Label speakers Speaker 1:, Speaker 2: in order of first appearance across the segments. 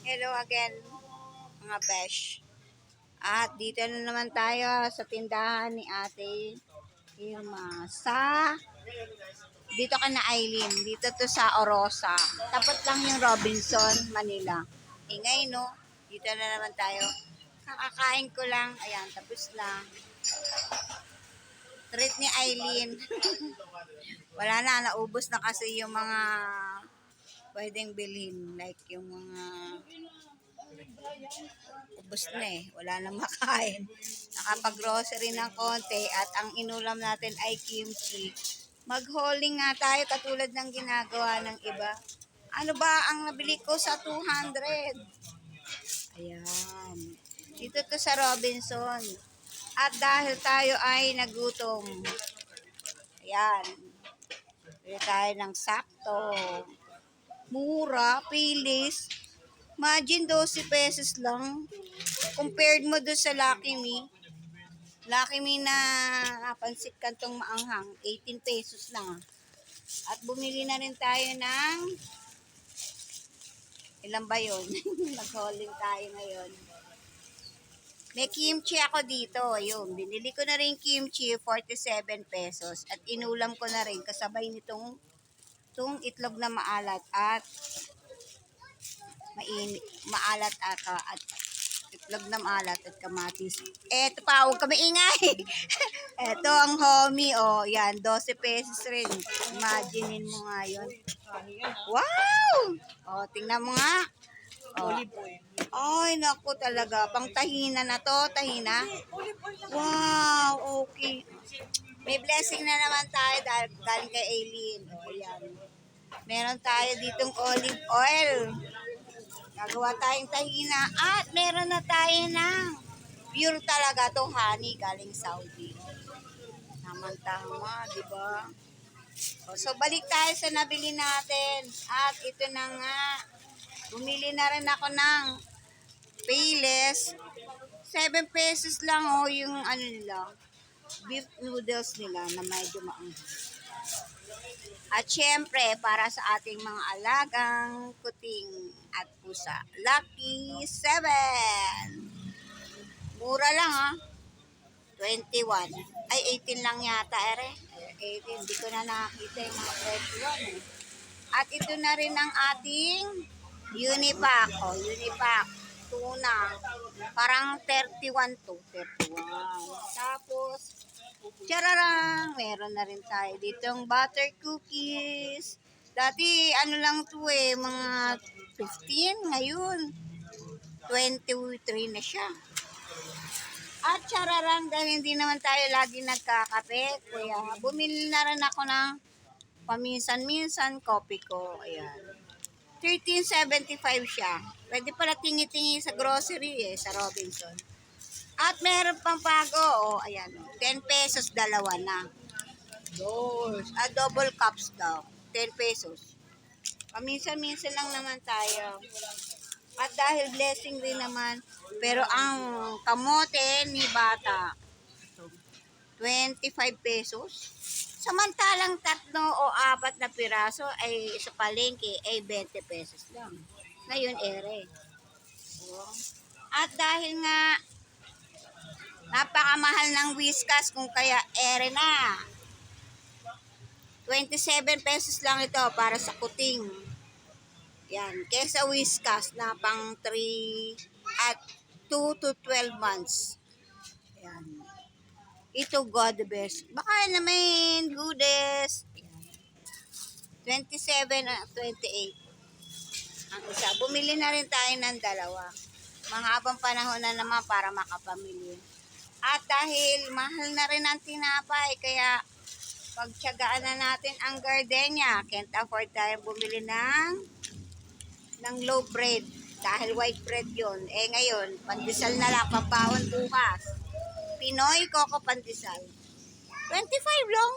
Speaker 1: Hello again, mga besh. At dito na naman tayo sa tindahan ni Ate Irma. Dito ka na Eileen. Dito to sa Orosa. Tapat lang yung Robinson, Manila. Ngayon no, dito na naman tayo. Kakakain ko lang. Ayan, tapos na. Treat ni Eileen. Wala na, naubos na kasi yung mga pwedeng bilhin. Like yung mga ubos na eh. Wala na makain. Nakapag-grocery ng konti at ang inulam natin ay kimchi. Mag-hauling nga tayo katulad ng ginagawa ng iba. Ano ba ang nabili ko sa 200? Ayan. Dito to sa Robinson. At dahil tayo ay nagutom. Ayan. Bili tayo ng sakto. Mura, pilis. Imagine 12 pesos lang. Compared mo doon sa Lucky Me. Lucky Me na pansit kantong maanghang, 18 pesos lang. At bumili na rin tayo ng, ilan ba yun? Nag-hauling tayo ngayon. May kimchi ako dito. Ayun, binili ko na rin kimchi, 47 pesos. At inulam ko na rin kasabay nitong itlog na maalat at maalat at itlog na maalat at kamatis. Eto pa, huwag ka maingay. Eto ang homie, oh. Yan, 12 pesos rin. Imaginein mo nga yun. Wow! Oh, tingnan mo nga. Oh. Ay, naku talaga. Pang tahina na to. Tahina. Wow, okay. May blessing na naman tayo dahil galing kay Aileen. Oh, yan. Meron tayo ditong olive oil. Gagawa tayong tahina at meron na tayo ng pure talaga to honey galing Saudi. Tama, di ba? So balik tayo sa nabili natin at ito na nga. Bumili na rin ako ng Payless. 7 pesos lang yung ano nila, beef noodles nila na medyo maanghang. At syempre, para sa ating mga alagang kuting at pusa, Lucky 7. Mura lang 21. Ay, 18 lang yata, ere. 18, hindi ko na nakakita yung mga 21 eh. At ito na rin ang ating Unipack. Unipack. Tuna. Parang 31 to. 31. Tapos, chararang, meron na rin tayo ditong butter cookies. Dati, ano lang to mga 15. Ngayon, 23 na siya. At chararang, dahil hindi naman tayo lagi nagkakape, kaya bumili na rin ako ng paminsan-minsan kopi ko. Ayan. 13.75 siya. Pwede pala tingi-tingi sa grocery sa Robinson. At meron pang bago, ayan, 10 pesos, dalawa na. Double cups daw, 10 pesos. Paminsan-minsan lang naman tayo. At dahil blessing rin naman, pero ang kamote ni bata, 25 pesos. Samantalang 3 o 4 na piraso ay sa palengke ay 20 pesos lang. Ngayon, ere. At dahil nga napakamahal ng Whiskas kung kaya ere na. 27 pesos lang ito para sa kuting. Yan, kesa Whiskas na pang 3 at 2 to 12 months. Yan. Ito God the best. Baka naman goodest. 27 at 28. Ang isa. Bumili na rin tayo ng dalawa. Mahabang panahon na naman para makapamili. At dahil mahal na rin ang tinapay, kaya pagtyagaan na natin ang gardenia. Can't afford tayo bumili ng low bread. Dahil white bread yon. Ngayon, pandesal na lang, pampawon bukas. Pinoy Coco Pandesal. 25 lang.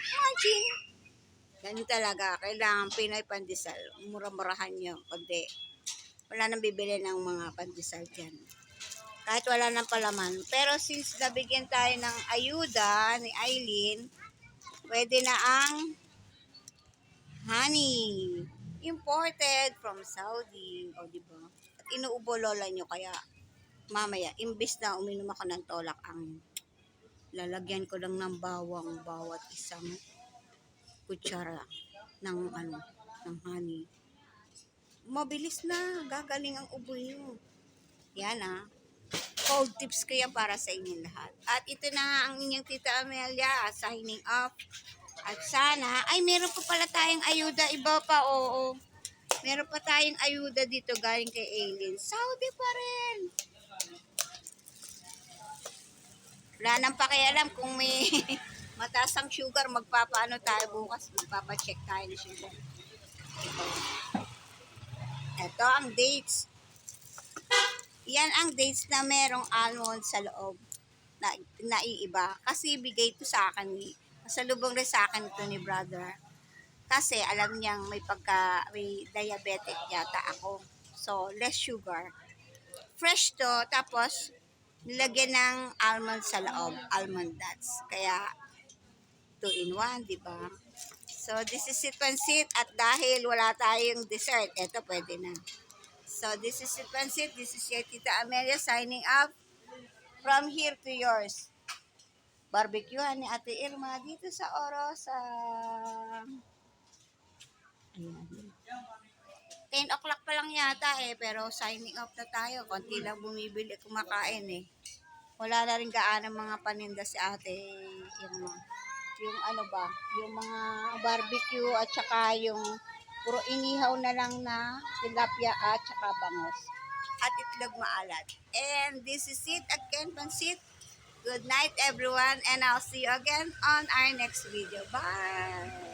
Speaker 1: Imagine. Ganun talaga. Kailangan Pinoy Pandesal. Mura-murahan nyo. Kundi wala nang bibili ng mga pandesal dyan. Kahit wala nang palaman. Pero since nabigyan tayo ng ayuda ni Eileen, pwede na ang honey. Imported from Saudi. O, diba? At inuubo lola nyo. Kaya mamaya, imbis na uminom ako ng tolak, ang lalagyan ko lang ng bawang bawat isang kutsara ng ng honey. Mabilis na, gagaling ang ubo nyo. Yan cold tips ko yan para sa inyong lahat. At ito na nga ang inyong Tita Amelia, signing off. At sana, ay meron pa pala tayong ayuda, iba pa, oo. Meron pa tayong ayuda dito galing kay Aileen. Saudi pa rin. Wala nang pakialam kung may mataas ang sugar, magpapaano tayo bukas, magpapacheck tayo ng sugar. Ito ang dates. Yan ang dates na merong almond sa loob na naiiba. Kasi bigay ito sa akin, masalubong rin sa akin ito ni brother. Kasi alam niyang may diabetic yata ako. So, less sugar. Fresh to, tapos nilagyan ng almond sa loob, almond nuts. Kaya 2 in 1, di ba? So, this is it pansit. At dahil wala tayong dessert, eto pwede na. So, this is it pansit. This is your Tita Amelia signing up from here to yours. Barbecuehan ni Ate Irma dito sa Orosa. Ayan. 10 o'clock pa lang yata pero signing off na tayo. Konti lang bumibili kumakain Wala na rin gaano mga paninda si Ate Irma. Yung yung mga barbecue at saka yung puro inihaw na lang na tilapia at saka bangos. At itlog maalat. And this is it again, pansit. Good night everyone and I'll see you again on our next video. Bye!